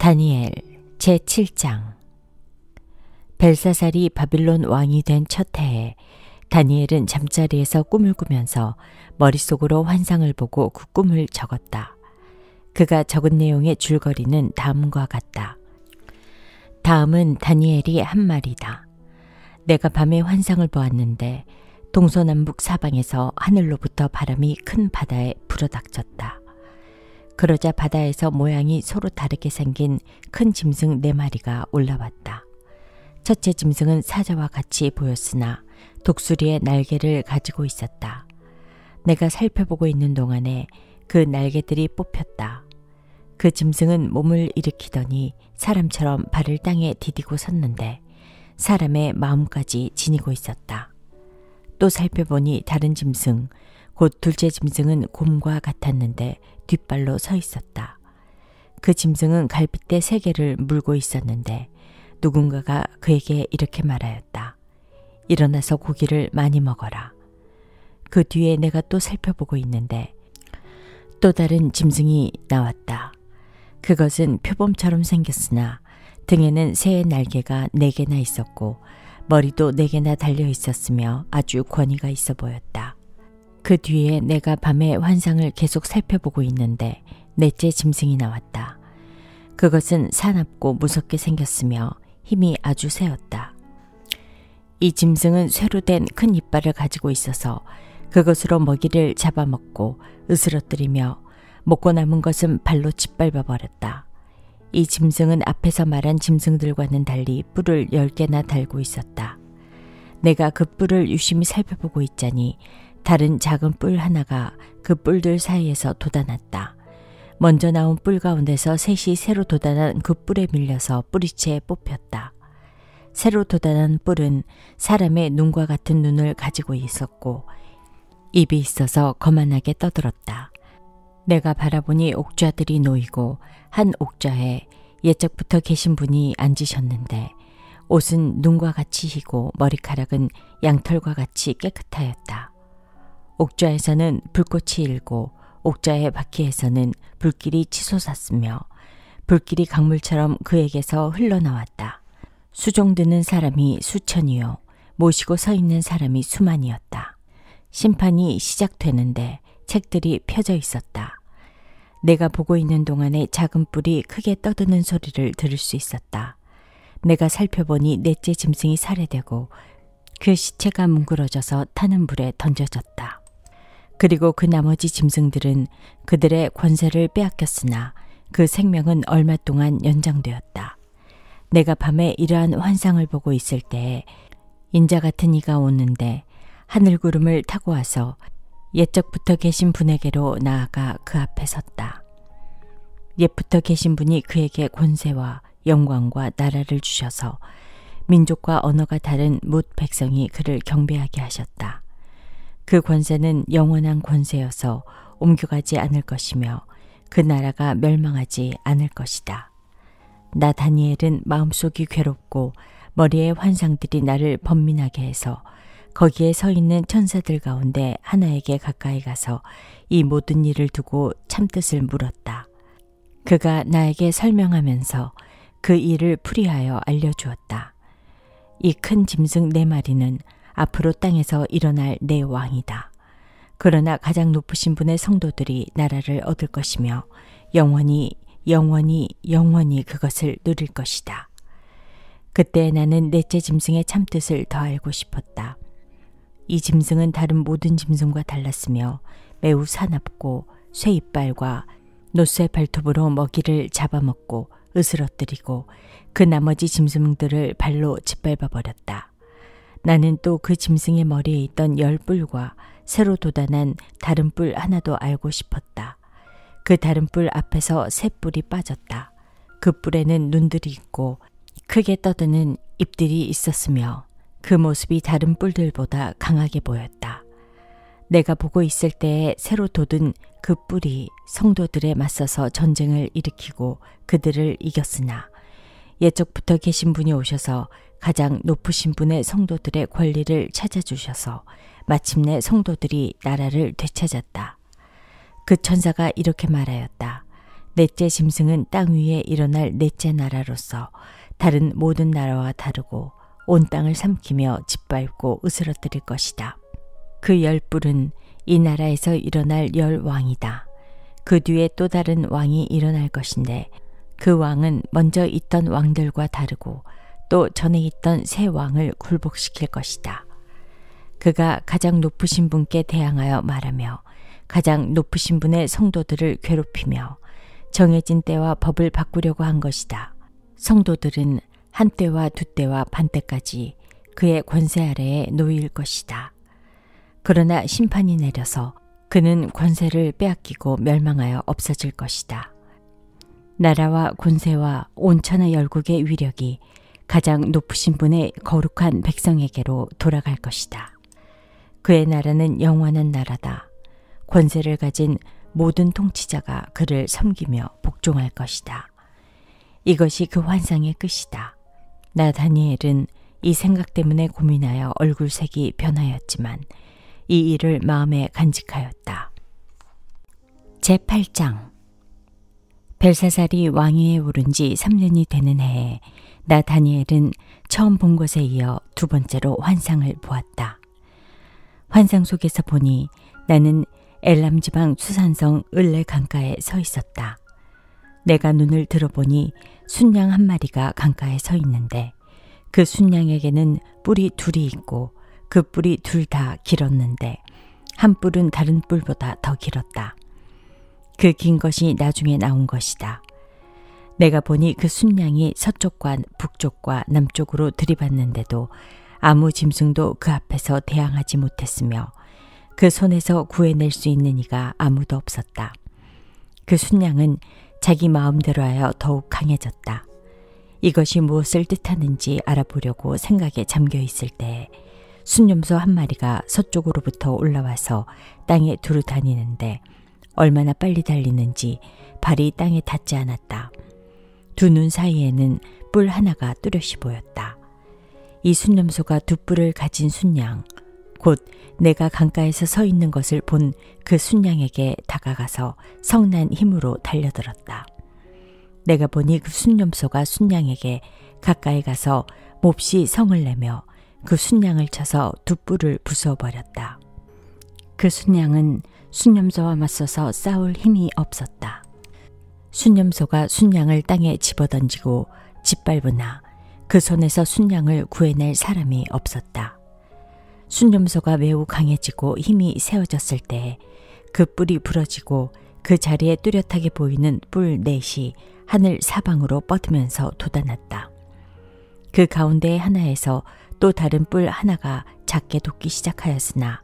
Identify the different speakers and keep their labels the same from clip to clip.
Speaker 1: 다니엘 제7장. 벨사살이 바빌론 왕이 된 첫 해에 다니엘은 잠자리에서 꿈을 꾸면서 머릿속으로 환상을 보고 그 꿈을 적었다. 그가 적은 내용의 줄거리는 다음과 같다. 다음은 다니엘이 한 말이다. 내가 밤에 환상을 보았는데 동서남북 사방에서 하늘로부터 바람이 큰 바다에 불어닥쳤다. 그러자 바다에서 모양이 서로 다르게 생긴 큰 짐승 4마리가 올라왔다. 첫째 짐승은 사자와 같이 보였으나 독수리의 날개를 가지고 있었다. 내가 살펴보고 있는 동안에 그 날개들이 뽑혔다. 그 짐승은 몸을 일으키더니 사람처럼 발을 땅에 디디고 섰는데 사람의 마음까지 지니고 있었다. 또 살펴보니 다른 짐승, 곧 둘째 짐승은 곰과 같았는데 뒷발로 서 있었다. 그 짐승은 갈빗대 3개를 물고 있었는데 누군가가 그에게 이렇게 말하였다. 일어나서 고기를 많이 먹어라. 그 뒤에 내가 또 살펴보고 있는데 또 다른 짐승이 나왔다. 그것은 표범처럼 생겼으나 등에는 새의 날개가 4개나 있었고 머리도 4개나 달려 있었으며 아주 권위가 있어 보였다. 그 뒤에 내가 밤에 환상을 계속 살펴보고 있는데 넷째 짐승이 나왔다. 그것은 사납고 무섭게 생겼으며 힘이 아주 세었다. 이 짐승은 쇠로 된 큰 이빨을 가지고 있어서 그것으로 먹이를 잡아먹고 으스러뜨리며 먹고 남은 것은 발로 짓밟아 버렸다. 이 짐승은 앞에서 말한 짐승들과는 달리 뿔을 10개나 달고 있었다. 내가 그 뿔을 유심히 살펴보고 있자니 다른 작은 뿔 하나가 그 뿔들 사이에서 돋아났다. 먼저 나온 뿔 가운데서 셋이 새로 돋아난 그 뿔에 밀려서 뿌리채에 뽑혔다. 새로 돋아난 뿔은 사람의 눈과 같은 눈을 가지고 있었고 입이 있어서 거만하게 떠들었다. 내가 바라보니 옥좌들이 놓이고 한 옥좌에 옛적부터 계신 분이 앉으셨는데 옷은 눈과 같이 희고 머리카락은 양털과 같이 깨끗하였다. 옥좌에서는 불꽃이 일고 옥좌의 바퀴에서는 불길이 치솟았으며 불길이 강물처럼 그에게서 흘러나왔다. 수종드는 사람이 수천이요 모시고 서 있는 사람이 수만이었다. 심판이 시작되는데 책들이 펴져 있었다. 내가 보고 있는 동안에 작은 뿔이 크게 떠드는 소리를 들을 수 있었다. 내가 살펴보니 넷째 짐승이 살해되고 그 시체가 뭉그러져서 타는 불에 던져졌다. 그리고 그 나머지 짐승들은 그들의 권세를 빼앗겼으나 그 생명은 얼마 동안 연장되었다. 내가 밤에 이러한 환상을 보고 있을 때에 인자 같은 이가 오는데 하늘구름을 타고 와서 옛적부터 계신 분에게로 나아가 그 앞에 섰다. 옛부터 계신 분이 그에게 권세와 영광과 나라를 주셔서 민족과 언어가 다른 뭇 백성이 그를 경배하게 하셨다. 그 권세는 영원한 권세여서 옮겨가지 않을 것이며 그 나라가 멸망하지 않을 것이다. 나 다니엘은 마음속이 괴롭고 머리의 환상들이 나를 번민하게 해서 거기에 서 있는 천사들 가운데 하나에게 가까이 가서 이 모든 일을 두고 참뜻을 물었다. 그가 나에게 설명하면서 그 일을 풀이하여 알려주었다. 이 큰 짐승 4마리는 앞으로 땅에서 일어날 내 왕이다. 그러나 가장 높으신 분의 성도들이 나라를 얻을 것이며 영원히 그것을 누릴 것이다. 그때 나는 넷째 짐승의 참뜻을 더 알고 싶었다. 이 짐승은 다른 모든 짐승과 달랐으며 매우 사납고 쇠 이빨과 노쇠 발톱으로 먹이를 잡아먹고 으스러뜨리고 그 나머지 짐승들을 발로 짓밟아 버렸다. 나는 또 그 짐승의 머리에 있던 10뿔과 새로 돋아난 다른 뿔 하나도 알고 싶었다. 그 다른 뿔 앞에서 3뿔이 빠졌다. 그 뿔에는 눈들이 있고 크게 떠드는 입들이 있었으며 그 모습이 다른 뿔들보다 강하게 보였다. 내가 보고 있을 때에 새로 돋은 그 뿔이 성도들에 맞서서 전쟁을 일으키고 그들을 이겼으나 옛적부터 계신 분이 오셔서 가장 높으신 분의 성도들의 권리를 찾아주셔서 마침내 성도들이 나라를 되찾았다. 그 천사가 이렇게 말하였다. 넷째 짐승은 땅 위에 일어날 넷째 나라로서 다른 모든 나라와 다르고 온 땅을 삼키며 짓밟고 으스러뜨릴 것이다. 그 10뿔은 이 나라에서 일어날 10왕이다. 그 뒤에 또 다른 왕이 일어날 것인데 그 왕은 먼저 있던 왕들과 다르고 또 전에 있던 새 왕을 굴복시킬 것이다. 그가 가장 높으신 분께 대항하여 말하며 가장 높으신 분의 성도들을 괴롭히며 정해진 때와 법을 바꾸려고 한 것이다. 성도들은 한 때와 두 때와 반 때까지 그의 권세 아래에 놓일 것이다. 그러나 심판이 내려서 그는 권세를 빼앗기고 멸망하여 없어질 것이다. 나라와 권세와 온 천하 열국의 위력이 가장 높으신 분의 거룩한 백성에게로 돌아갈 것이다. 그의 나라는 영원한 나라다. 권세를 가진 모든 통치자가 그를 섬기며 복종할 것이다. 이것이 그 환상의 끝이다. 나 다니엘은 이 생각 때문에 고민하여 얼굴색이 변하였지만 이 일을 마음에 간직하였다. 제8장 벨사살이 왕위에 오른 지 3년이 되는 해에 나 다니엘은 처음 본 것에 이어 두 번째로 환상을 보았다. 환상 속에서 보니 나는 엘람 지방 수산성 을레 강가에 서 있었다. 내가 눈을 들어보니 순양 한 마리가 강가에 서 있는데 그 순양에게는 뿔이 둘이 있고 그 뿔이 둘 다 길었는데 한 뿔은 다른 뿔보다 더 길었다. 그 긴 것이 나중에 나온 것이다. 내가 보니 그 순양이 서쪽과 북쪽과 남쪽으로 들이받는데도 아무 짐승도 그 앞에서 대항하지 못했으며 그 손에서 구해낼 수 있는 이가 아무도 없었다. 그 순양은 자기 마음대로 하여 더욱 강해졌다. 이것이 무엇을 뜻하는지 알아보려고 생각에 잠겨 있을 때에 순념소 한 마리가 서쪽으로부터 올라와서 땅에 두루 다니는데 얼마나 빨리 달리는지 발이 땅에 닿지 않았다. 두 눈 사이에는 뿔 하나가 뚜렷이 보였다. 이 순념소가 두 뿔을 가진 순양, 곧 내가 강가에서 서 있는 것을 본 그 순양에게 다가가서 성난 힘으로 달려들었다. 내가 보니 그 순념소가 순양에게 가까이 가서 몹시 성을 내며 그 순양을 쳐서 두 뿔을 부수어버렸다. 그 순양은 순념소와 맞서서 싸울 힘이 없었다. 순념소가 순양을 땅에 집어던지고 짓밟으나 그 손에서 순양을 구해낼 사람이 없었다. 순념소가 매우 강해지고 힘이 세워졌을 때 그 뿔이 부러지고 그 자리에 뚜렷하게 보이는 뿔 넷이 하늘 사방으로 뻗으면서 돋아났다. 그 가운데 하나에서 또 다른 뿔 하나가 작게 돋기 시작하였으나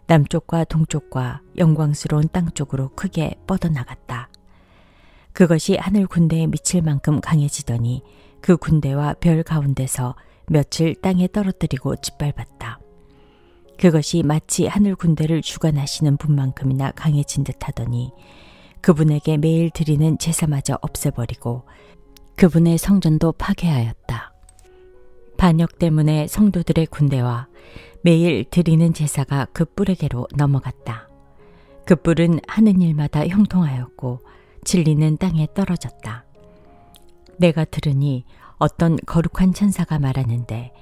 Speaker 1: 남쪽과 동쪽과 영광스러운 땅 쪽으로 크게 뻗어나갔다. 그것이 하늘 군대에 미칠 만큼 강해지더니 그 군대와 별 가운데서 며칠 땅에 떨어뜨리고 짓밟았다. 그것이 마치 하늘 군대를 주관하시는 분만큼이나 강해진 듯하더니 그분에게 매일 드리는 제사마저 없애버리고 그분의 성전도 파괴하였다. 반역 때문에 성도들의 군대와 매일 드리는 제사가 그 뿔에게로 넘어갔다. 그 뿔은 하는 일마다 형통하였고 진리는 땅에 떨어졌다. 내가 들으니 어떤 거룩한 천사가 말하는데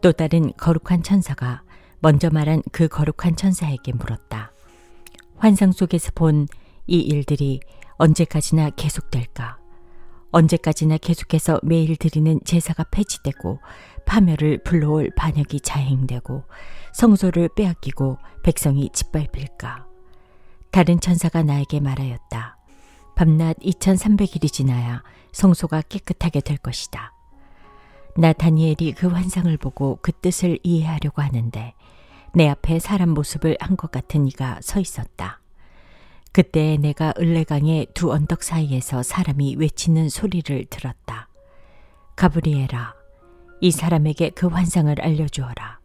Speaker 1: 또 다른 거룩한 천사가 먼저 말한 그 거룩한 천사에게 물었다. 환상 속에서 본 이 일들이 언제까지나 계속될까? 언제까지나 계속해서 매일 드리는 제사가 폐지되고 파멸을 불러올 반역이 자행되고 성소를 빼앗기고 백성이 짓밟힐까? 다른 천사가 나에게 말하였다. 밤낮 2300일이 지나야 성소가 깨끗하게 될 것이다. 나 다니엘이 그 환상을 보고 그 뜻을 이해하려고 하는데 내 앞에 사람 모습을 한 것 같은 이가 서 있었다. 그때 내가 을레강의 두 언덕 사이에서 사람이 외치는 소리를 들었다. 가브리엘아, 이 사람에게 그 환상을 알려주어라.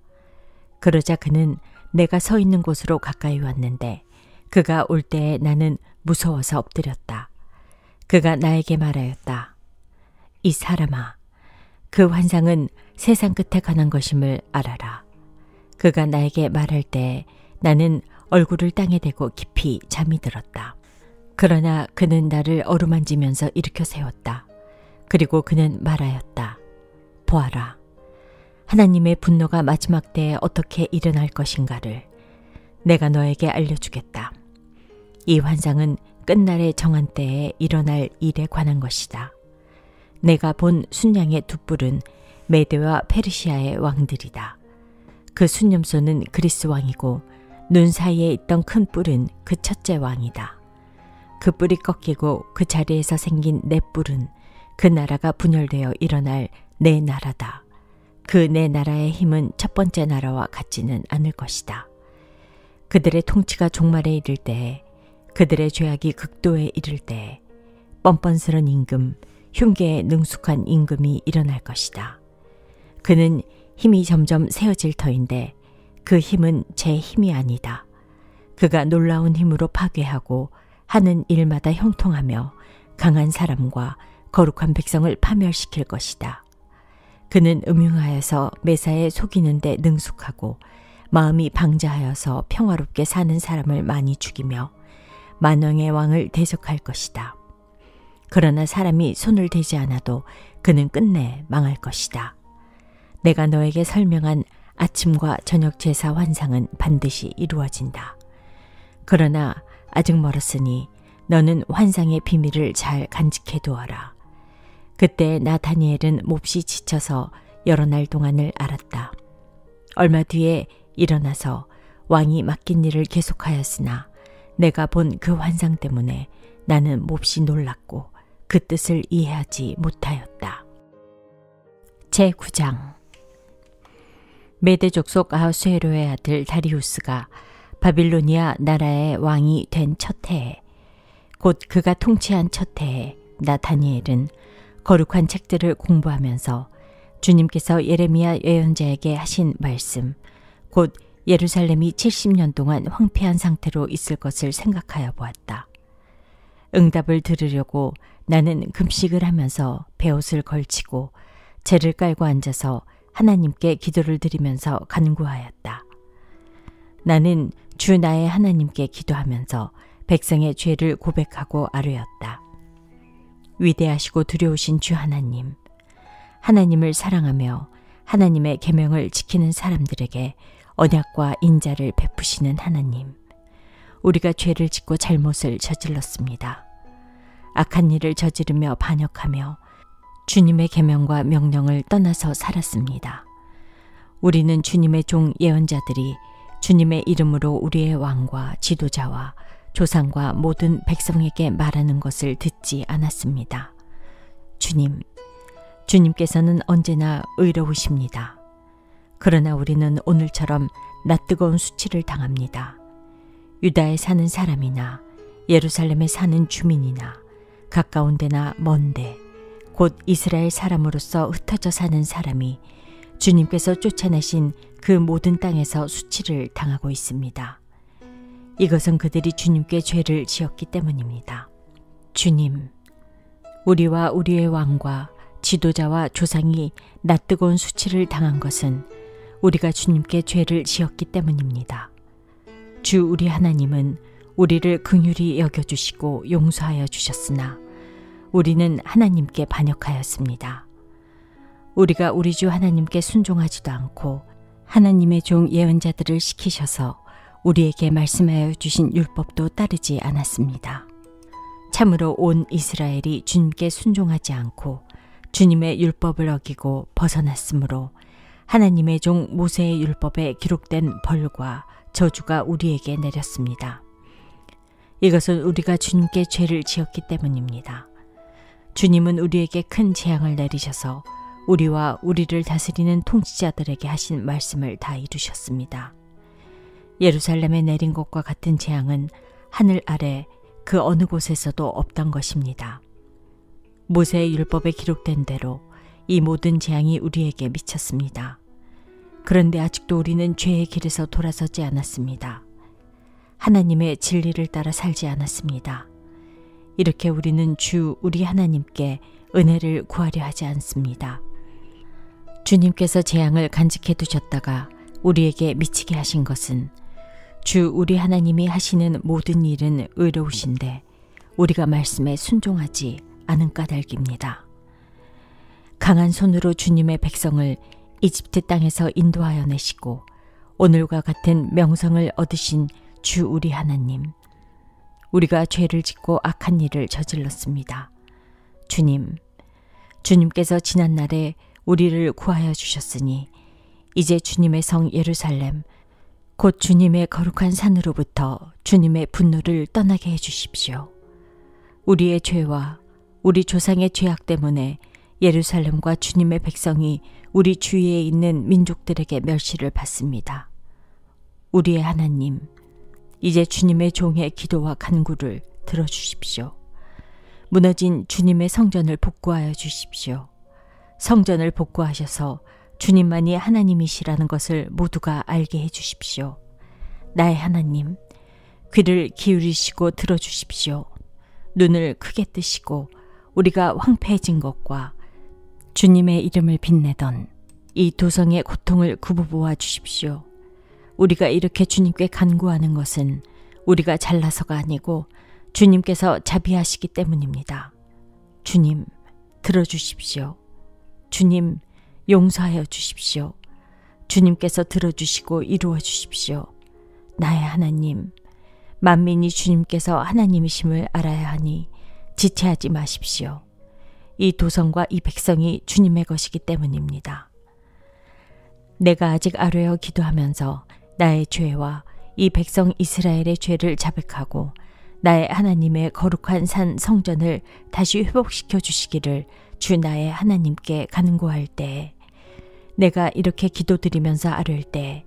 Speaker 1: 그러자 그는 내가 서 있는 곳으로 가까이 왔는데 그가 올 때에 나는 무서워서 엎드렸다. 그가 나에게 말하였다. 이 사람아, 그 환상은 세상 끝에 관한 것임을 알아라. 그가 나에게 말할 때 나는 얼굴을 땅에 대고 깊이 잠이 들었다. 그러나 그는 나를 어루만지면서 일으켜 세웠다. 그리고 그는 말하였다. 보아라. 하나님의 분노가 마지막 때에 어떻게 일어날 것인가를 내가 너에게 알려주겠다. 이 환상은 끝날의 정한 때에 일어날 일에 관한 것이다. 내가 본 순양의 두 뿔은 메대와 페르시아의 왕들이다. 그 순념소는 그리스 왕이고 눈 사이에 있던 큰 뿔은 그 첫째 왕이다. 그 뿔이 꺾이고 그 자리에서 생긴 네 뿔은 그 나라가 분열되어 일어날 네 나라다. 그 네 나라의 힘은 첫 번째 나라와 같지는 않을 것이다. 그들의 통치가 종말에 이를 때에, 그들의 죄악이 극도에 이를 때에 뻔뻔스런 임금, 흉계에 능숙한 임금이 일어날 것이다. 그는 힘이 점점 세어질 터인데 그 힘은 제 힘이 아니다. 그가 놀라운 힘으로 파괴하고 하는 일마다 형통하며 강한 사람과 거룩한 백성을 파멸시킬 것이다. 그는 음흉하여서 매사에 속이는 데 능숙하고 마음이 방자하여서 평화롭게 사는 사람을 많이 죽이며 만왕의 왕을 대적할 것이다. 그러나 사람이 손을 대지 않아도 그는 끝내 망할 것이다. 내가 너에게 설명한 아침과 저녁 제사 환상은 반드시 이루어진다. 그러나 아직 멀었으니 너는 환상의 비밀을 잘 간직해 두어라. 그때 나 다니엘은 몹시 지쳐서 여러 날 동안을 앓았다. 얼마 뒤에 일어나서 왕이 맡긴 일을 계속하였으나 내가 본 그 환상 때문에 나는 몹시 놀랐고 그 뜻을 이해하지 못하였다. 제9장 메대 족속 아하수에로의 아들 다리우스가 바빌로니아 나라의 왕이 된 첫 해에, 곧 그가 통치한 첫 해에 나 다니엘은 거룩한 책들을 공부하면서 주님께서 예레미야 예언자에게 하신 말씀, 곧 예루살렘이 70년 동안 황폐한 상태로 있을 것을 생각하여 보았다. 응답을 들으려고 나는 금식을 하면서 베옷을 걸치고 재를 깔고 앉아서 하나님께 기도를 드리면서 간구하였다. 나는 주 나의 하나님께 기도하면서 백성의 죄를 고백하고 아뢰었다. 위대하시고 두려우신 주 하나님, 하나님을 사랑하며 하나님의 계명을 지키는 사람들에게 언약과 인자를 베푸시는 하나님, 우리가 죄를 짓고 잘못을 저질렀습니다. 악한 일을 저지르며 반역하며 주님의 계명과 명령을 떠나서 살았습니다. 우리는 주님의 종 예언자들이 주님의 이름으로 우리의 왕과 지도자와 조상과 모든 백성에게 말하는 것을 듣지 않았습니다. 주님께서는 언제나 의로우십니다. 그러나 우리는 오늘처럼 낯뜨거운 수치를 당합니다. 유다에 사는 사람이나 예루살렘에 사는 주민이나 가까운 데나 먼 데, 곧 이스라엘 사람으로서 흩어져 사는 사람이 주님께서 쫓아내신 그 모든 땅에서 수치를 당하고 있습니다. 이것은 그들이 주님께 죄를 지었기 때문입니다. 주님, 우리와 우리의 왕과 지도자와 조상이 낯뜨거운 수치를 당한 것은 우리가 주님께 죄를 지었기 때문입니다. 주 우리 하나님은 우리를 긍휼히 여겨주시고 용서하여 주셨으나 우리는 하나님께 반역하였습니다. 우리가 우리 주 하나님께 순종하지도 않고 하나님의 종 예언자들을 시키셔서 우리에게 말씀하여 주신 율법도 따르지 않았습니다. 참으로 온 이스라엘이 주님께 순종하지 않고 주님의 율법을 어기고 벗어났으므로 하나님의 종 모세의 율법에 기록된 벌과 저주가 우리에게 내렸습니다. 이것은 우리가 주님께 죄를 지었기 때문입니다. 주님은 우리에게 큰 재앙을 내리셔서 우리와 우리를 다스리는 통치자들에게 하신 말씀을 다 이루셨습니다. 예루살렘에 내린 것과 같은 재앙은 하늘 아래 그 어느 곳에서도 없던 것입니다. 모세의 율법에 기록된 대로 이 모든 재앙이 우리에게 미쳤습니다. 그런데 아직도 우리는 죄의 길에서 돌아서지 않았습니다. 하나님의 진리를 따라 살지 않았습니다. 이렇게 우리는 주 우리 하나님께 은혜를 구하려 하지 않습니다. 주님께서 재앙을 간직해 두셨다가 우리에게 미치게 하신 것은 주 우리 하나님이 하시는 모든 일은 의로우신데 우리가 말씀에 순종하지 않은 까닭입니다. 강한 손으로 주님의 백성을 이집트 땅에서 인도하여 내시고 오늘과 같은 명성을 얻으신 주 우리 하나님, 우리가 죄를 짓고 악한 일을 저질렀습니다. 주님께서 지난날에 우리를 구하여 주셨으니 이제 주님의 성 예루살렘, 곧 주님의 거룩한 산으로부터 주님의 분노를 떠나게 해주십시오. 우리의 죄와 우리 조상의 죄악 때문에 예루살렘과 주님의 백성이 우리 주위에 있는 민족들에게 멸시를 받습니다. 우리의 하나님, 이제 주님의 종의 기도와 간구를 들어주십시오. 무너진 주님의 성전을 복구하여 주십시오. 성전을 복구하셔서 주님만이 하나님이시라는 것을 모두가 알게 해주십시오. 나의 하나님, 귀를 기울이시고 들어주십시오. 눈을 크게 뜨시고 우리가 황폐해진 것과 주님의 이름을 빛내던 이 도성의 고통을 굽어보아 주십시오. 우리가 이렇게 주님께 간구하는 것은 우리가 잘나서가 아니고 주님께서 자비하시기 때문입니다. 주님, 들어주십시오. 주님, 용서하여 주십시오. 주님께서 들어주시고 이루어 주십시오. 나의 하나님, 만민이 주님께서 하나님이심을 알아야 하니 지체하지 마십시오. 이 도성과 이 백성이 주님의 것이기 때문입니다. 내가 아직 아뢰어 기도하면서 나의 죄와 이 백성 이스라엘의 죄를 자백하고 나의 하나님의 거룩한 산 성전을 다시 회복시켜 주시기를 주 나의 하나님께 간구할 때에, 내가 이렇게 기도드리면서 아뢰을 때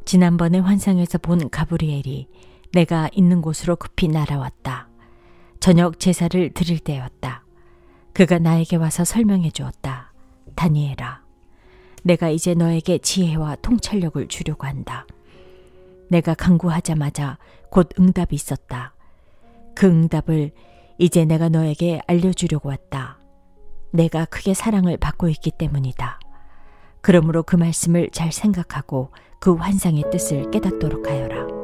Speaker 1: 지난번에 환상에서 본 가브리엘이 내가 있는 곳으로 급히 날아왔다. 저녁 제사를 드릴 때였다. 그가 나에게 와서 설명해 주었다. 다니엘아, 내가 이제 너에게 지혜와 통찰력을 주려고 한다. 내가 간구하자마자 곧 응답이 있었다. 그 응답을 이제 내가 너에게 알려주려고 왔다. 내가 크게 사랑을 받고 있기 때문이다. 그러므로 그 말씀을 잘 생각하고 그 환상의 뜻을 깨닫도록 하여라.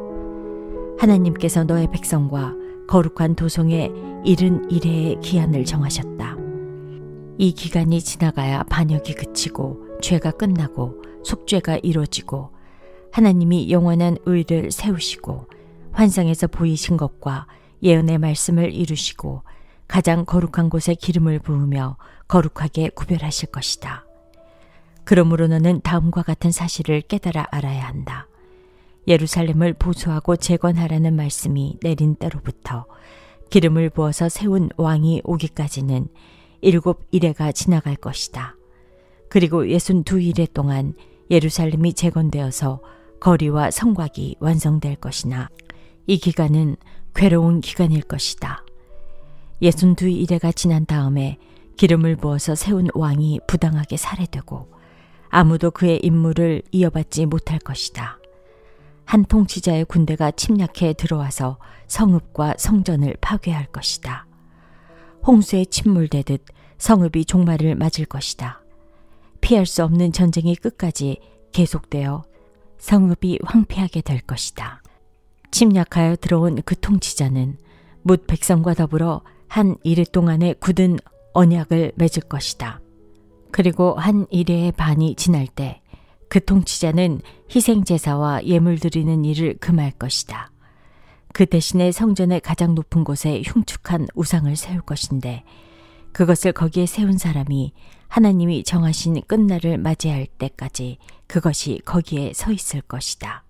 Speaker 1: 하나님께서 너의 백성과 거룩한 도성에 이른 이래의 기한을 정하셨다. 이 기간이 지나가야 반역이 그치고 죄가 끝나고 속죄가 이루어지고 하나님이 영원한 의를 세우시고 환상에서 보이신 것과 예언의 말씀을 이루시고 가장 거룩한 곳에 기름을 부으며 거룩하게 구별하실 것이다. 그러므로 너는 다음과 같은 사실을 깨달아 알아야 한다. 예루살렘을 보수하고 재건하라는 말씀이 내린 때로부터 기름을 부어서 세운 왕이 오기까지는 7일에가 지나갈 것이다. 그리고 62일에 동안 예루살렘이 재건되어서 거리와 성곽이 완성될 것이나 이 기간은 괴로운 기간일 것이다. 62일에가 지난 다음에 기름을 부어서 세운 왕이 부당하게 살해되고 아무도 그의 임무를 이어받지 못할 것이다. 한 통치자의 군대가 침략해 들어와서 성읍과 성전을 파괴할 것이다. 홍수에 침몰되듯 성읍이 종말을 맞을 것이다. 피할 수 없는 전쟁이 끝까지 계속되어 성읍이 황폐하게 될 것이다. 침략하여 들어온 그 통치자는 뭇 백성과 더불어 한 이레 동안의 굳은 언약을 맺을 것이다. 그리고 한 이레의 반이 지날 때 그 통치자는 희생제사와 예물 드리는 일을 금할 것이다. 그 대신에 성전의 가장 높은 곳에 흉측한 우상을 세울 것인데 그것을 거기에 세운 사람이 하나님이 정하신 끝날을 맞이할 때까지 그것이 거기에 서 있을 것이다.